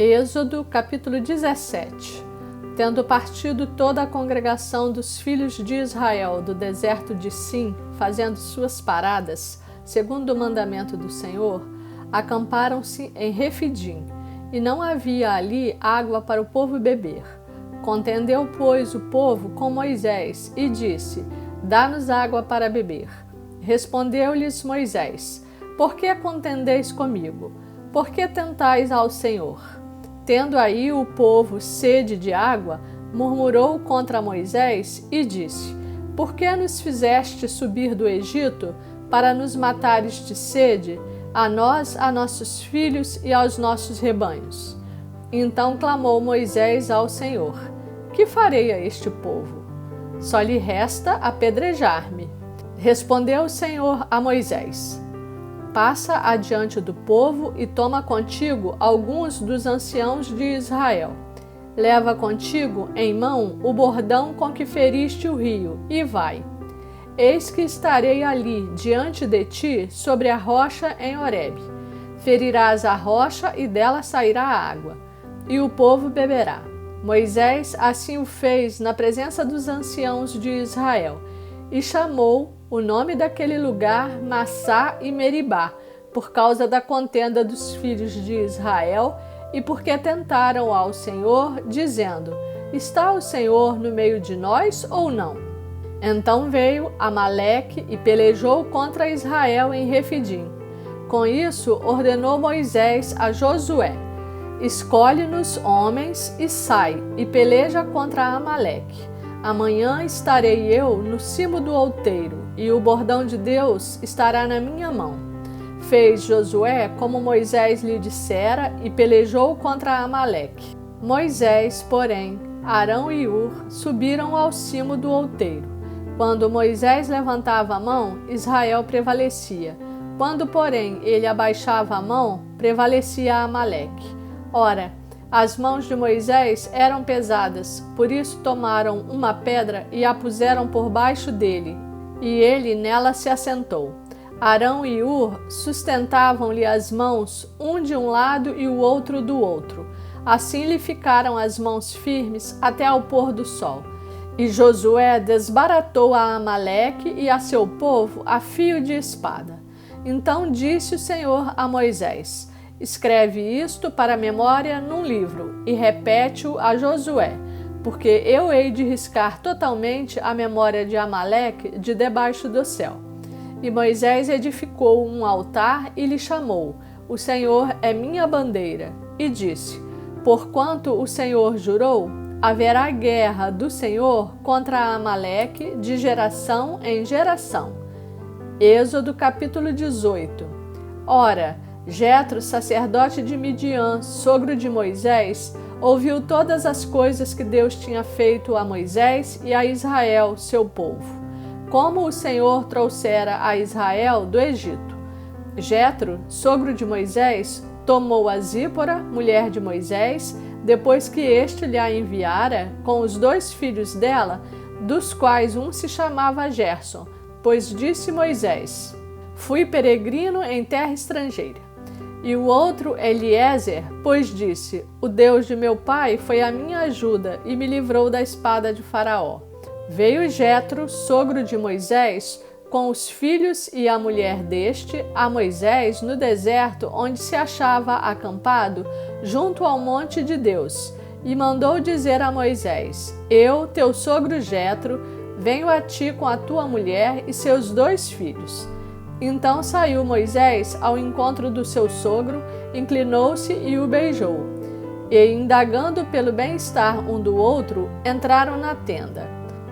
Êxodo capítulo 17. Tendo partido toda a congregação dos filhos de Israel do deserto de Sim, fazendo suas paradas, segundo o mandamento do Senhor, acamparam-se em Refidim, e não havia ali água para o povo beber. Contendeu, pois, o povo com Moisés, e disse: Dá-nos água para beber. Respondeu-lhes Moisés: Por que contendeis comigo? Por que tentais ao Senhor? Tendo aí o povo sede de água, murmurou contra Moisés e disse: Por que nos fizeste subir do Egito para nos matares de sede, a nós, a nossos filhos e aos nossos rebanhos? Então clamou Moisés ao Senhor: Que farei a este povo? Só lhe resta apedrejar-me. Respondeu o Senhor a Moisés: Passa adiante do povo e toma contigo alguns dos anciãos de Israel. Leva contigo em mão o bordão com que feriste o rio, e vai. Eis que estarei ali diante de ti sobre a rocha em Horebe. Ferirás a rocha e dela sairá água, e o povo beberá. Moisés assim o fez na presença dos anciãos de Israel, e chamou o nome daquele lugar Massá e Meribá, por causa da contenda dos filhos de Israel, e porque tentaram ao Senhor, dizendo: Está o Senhor no meio de nós ou não? Então veio Amaleque e pelejou contra Israel em Refidim. Com isso ordenou Moisés a Josué: Escolhe-nos homens e sai, e peleja contra Amaleque. Amanhã estarei eu no cimo do outeiro, e o bordão de Deus estará na minha mão. Fez Josué como Moisés lhe dissera, e pelejou contra Amaleque. Moisés, porém, Arão e Hur subiram ao cimo do outeiro. Quando Moisés levantava a mão, Israel prevalecia. Quando, porém, ele abaixava a mão, prevalecia Amaleque. Ora, as mãos de Moisés eram pesadas, por isso tomaram uma pedra e a puseram por baixo dele, e ele nela se assentou. Arão e Hur sustentavam-lhe as mãos, um de um lado e o outro do outro. Assim lhe ficaram as mãos firmes até ao pôr do sol. E Josué desbaratou a Amaleque e a seu povo a fio de espada. Então disse o Senhor a Moisés: Escreve isto para a memória num livro e repete-o a Josué, porque eu hei de riscar totalmente a memória de Amaleque de debaixo do céu. E Moisés edificou um altar e lhe chamou: O Senhor é minha bandeira. E disse: Porquanto o Senhor jurou, haverá guerra do Senhor contra Amaleque de geração em geração. Êxodo capítulo 18. Ora, Jetro, sacerdote de Midian, sogro de Moisés, ouviu todas as coisas que Deus tinha feito a Moisés e a Israel, seu povo, como o Senhor trouxera a Israel do Egito. Jetro, sogro de Moisés, tomou a Zípora, mulher de Moisés, depois que este lhe a enviara, com os 2 filhos dela, dos quais um se chamava Gerson, pois disse Moisés: Fui peregrino em terra estrangeira. E o outro Eliezer, pois disse: O Deus de meu pai foi a minha ajuda e me livrou da espada de Faraó. Veio Jetro, sogro de Moisés, com os filhos e a mulher deste, a Moisés no deserto onde se achava acampado, junto ao monte de Deus, e mandou dizer a Moisés: Eu, teu sogro Jetro, venho a ti com a tua mulher e seus 2 filhos. Então saiu Moisés ao encontro do seu sogro, inclinou-se e o beijou. E, indagando pelo bem-estar um do outro, entraram na tenda.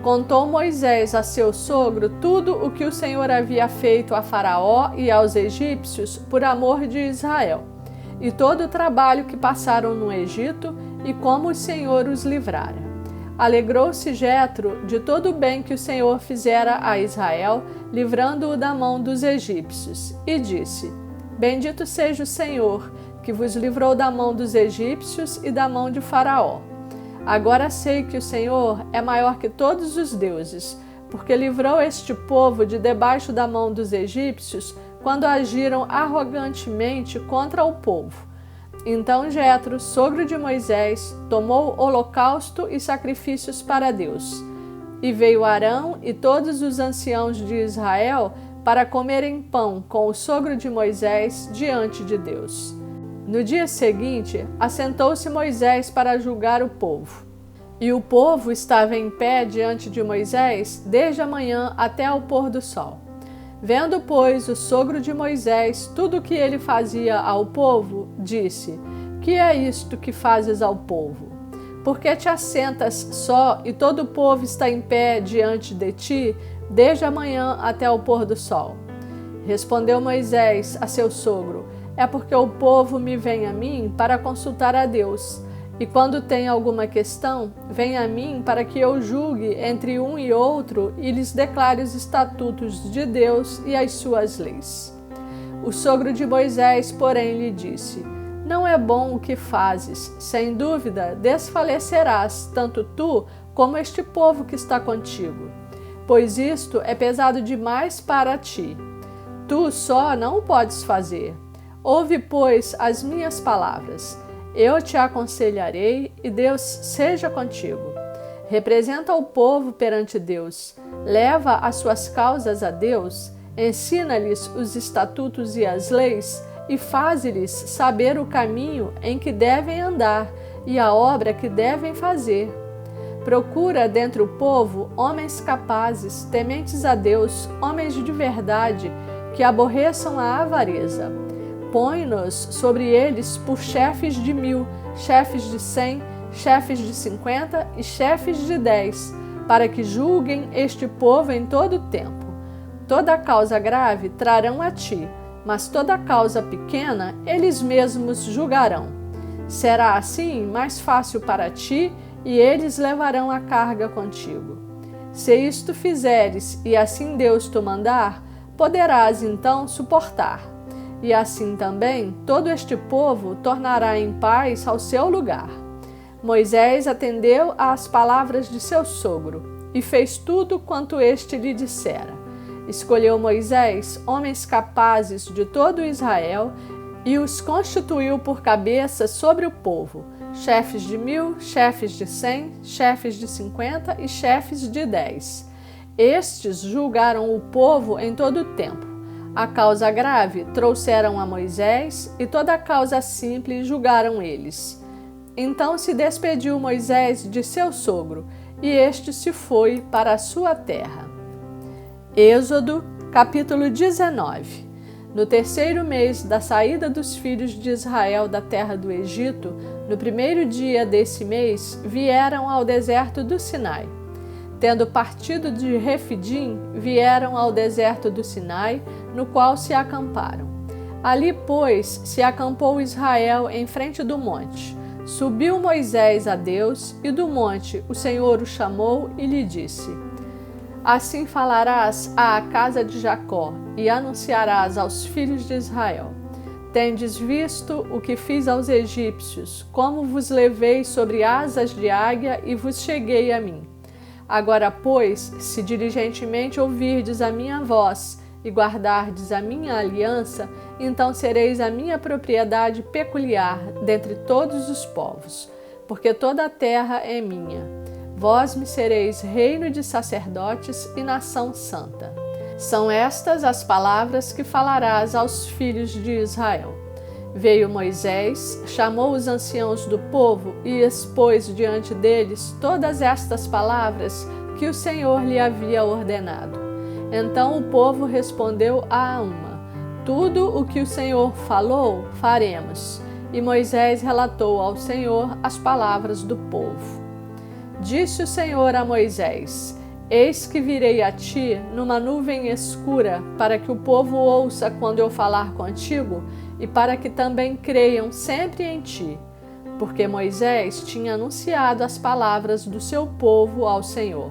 Contou Moisés a seu sogro tudo o que o Senhor havia feito a Faraó e aos egípcios por amor de Israel, e todo o trabalho que passaram no Egito e como o Senhor os livrara. Alegrou-se Jetro de todo o bem que o Senhor fizera a Israel, livrando-o da mão dos egípcios, e disse: Bendito seja o Senhor, que vos livrou da mão dos egípcios e da mão de Faraó. Agora sei que o Senhor é maior que todos os deuses, porque livrou este povo de debaixo da mão dos egípcios, quando agiram arrogantemente contra o povo. Então Jetro, sogro de Moisés, tomou holocausto e sacrifícios para Deus. E veio Arão e todos os anciãos de Israel para comerem pão com o sogro de Moisés diante de Deus. No dia seguinte, assentou-se Moisés para julgar o povo. E o povo estava em pé diante de Moisés desde a manhã até ao pôr do sol. Vendo, pois, o sogro de Moisés tudo o que ele fazia ao povo, disse: Que é isto que fazes ao povo? Por que te assentas só e todo o povo está em pé diante de ti, desde a manhã até o pôr do sol? Respondeu Moisés a seu sogro: É porque o povo me vem a mim para consultar a Deus. E quando tem alguma questão, vem a mim para que eu julgue entre um e outro e lhes declare os estatutos de Deus e as suas leis. O sogro de Moisés, porém, lhe disse: Não é bom o que fazes, sem dúvida desfalecerás, tanto tu como este povo que está contigo, pois isto é pesado demais para ti. Tu só não o podes fazer. Ouve, pois, as minhas palavras. Eu te aconselharei e Deus seja contigo. Representa o povo perante Deus, leva as suas causas a Deus, ensina-lhes os estatutos e as leis e faze-lhes saber o caminho em que devem andar e a obra que devem fazer. Procura dentre o povo homens capazes, tementes a Deus, homens de verdade, que aborreçam a avareza. Põe-nos sobre eles por chefes de 1000, chefes de 100, chefes de 50 e chefes de 10, para que julguem este povo em todo o tempo. Toda causa grave trarão a ti, mas toda causa pequena eles mesmos julgarão. Será assim mais fácil para ti, e eles levarão a carga contigo. Se isto fizeres, e assim Deus te mandar, poderás então suportar. E assim também todo este povo tornará em paz ao seu lugar. Moisés atendeu às palavras de seu sogro e fez tudo quanto este lhe dissera. Escolheu Moisés homens capazes de todo Israel e os constituiu por cabeça sobre o povo, chefes de 1000, chefes de 100, chefes de 50 e chefes de 10. Estes julgaram o povo em todo o tempo. A causa grave trouxeram a Moisés e toda a causa simples julgaram eles. Então se despediu Moisés de seu sogro e este se foi para a sua terra. Êxodo, capítulo 19. No terceiro mês da saída dos filhos de Israel da terra do Egito, no primeiro dia desse mês, vieram ao deserto do Sinai. Tendo partido de Refidim, vieram ao deserto do Sinai, no qual se acamparam. Ali, pois, se acampou Israel em frente do monte. Subiu Moisés a Deus, e do monte o Senhor o chamou e lhe disse: Assim falarás à casa de Jacó, e anunciarás aos filhos de Israel: Tendes visto o que fiz aos egípcios, como vos levei sobre asas de águia e vos cheguei a mim. Agora, pois, se diligentemente ouvirdes a minha voz e guardardes a minha aliança, então sereis a minha propriedade peculiar dentre todos os povos, porque toda a terra é minha. Vós me sereis reino de sacerdotes e nação santa. São estas as palavras que falarás aos filhos de Israel. Veio Moisés, chamou os anciãos do povo e expôs diante deles todas estas palavras que o Senhor lhe havia ordenado. Então o povo respondeu a uma: Tudo o que o Senhor falou, faremos. E Moisés relatou ao Senhor as palavras do povo. Disse o Senhor a Moisés: Eis que virei a ti numa nuvem escura, para que o povo ouça quando eu falar contigo, e para que também creiam sempre em ti. Porque Moisés tinha anunciado as palavras do seu povo ao Senhor.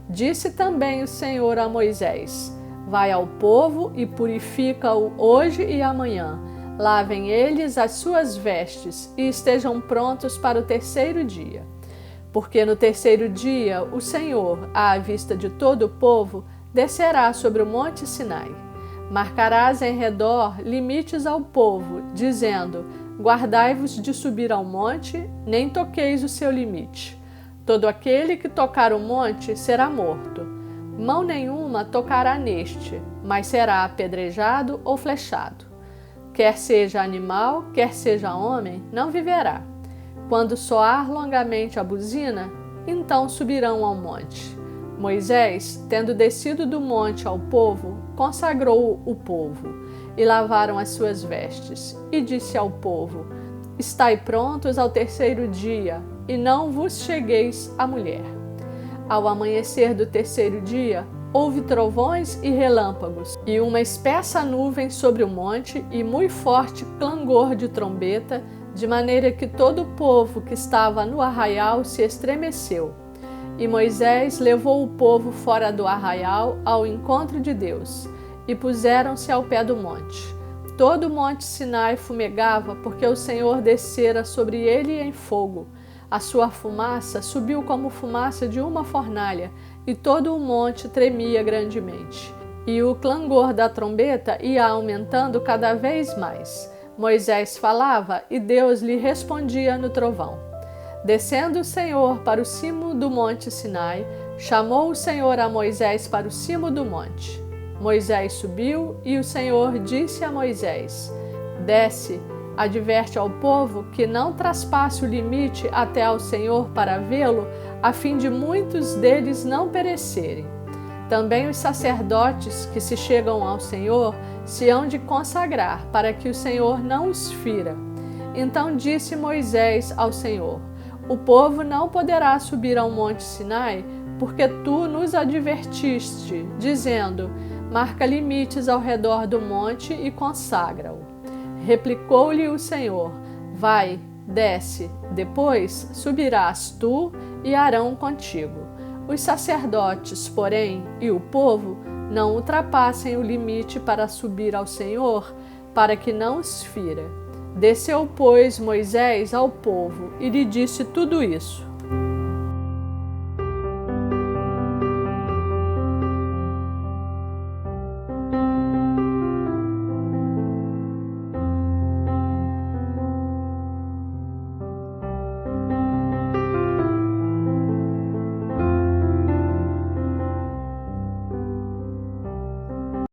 Disse também o Senhor a Moisés: Vai ao povo e purifica-o hoje e amanhã. Lavem eles as suas vestes e estejam prontos para o terceiro dia. Porque no terceiro dia o Senhor, à vista de todo o povo, descerá sobre o monte Sinai. Marcarás em redor limites ao povo, dizendo: guardai-vos de subir ao monte, nem toqueis o seu limite. Todo aquele que tocar o monte será morto. Mão nenhuma tocará neste, mas será apedrejado ou flechado. Quer seja animal, quer seja homem, não viverá. Quando soar longamente a buzina, então subirão ao monte. Moisés, tendo descido do monte ao povo, consagrou o povo, e lavaram as suas vestes, e disse ao povo: Estai prontos ao terceiro dia, e não vos chegueis à mulher. Ao amanhecer do terceiro dia, houve trovões e relâmpagos, e uma espessa nuvem sobre o monte, e muito forte clangor de trombeta, de maneira que todo o povo que estava no arraial se estremeceu. E Moisés levou o povo fora do arraial ao encontro de Deus, e puseram-se ao pé do monte. Todo o monte Sinai fumegava, porque o Senhor descera sobre ele em fogo. A sua fumaça subiu como fumaça de uma fornalha, e todo o monte tremia grandemente. E o clangor da trombeta ia aumentando cada vez mais. Moisés falava, e Deus lhe respondia no trovão. Descendo o Senhor para o cimo do monte Sinai, chamou o Senhor a Moisés para o cimo do monte. Moisés subiu, e o Senhor disse a Moisés: Desce, adverte ao povo que não traspasse o limite até ao Senhor para vê-lo, a fim de muitos deles não perecerem. Também os sacerdotes que se chegam ao Senhor se hão de consagrar, para que o Senhor não os fira. Então disse Moisés ao Senhor: O povo não poderá subir ao monte Sinai, porque tu nos advertiste, dizendo: Marca limites ao redor do monte e consagra-o. Replicou-lhe o Senhor: Vai, desce, depois subirás tu e Arão contigo. Os sacerdotes, porém, e o povo não ultrapassem o limite para subir ao Senhor, para que não os fira. Desceu, pois, Moisés ao povo e lhe disse tudo isso.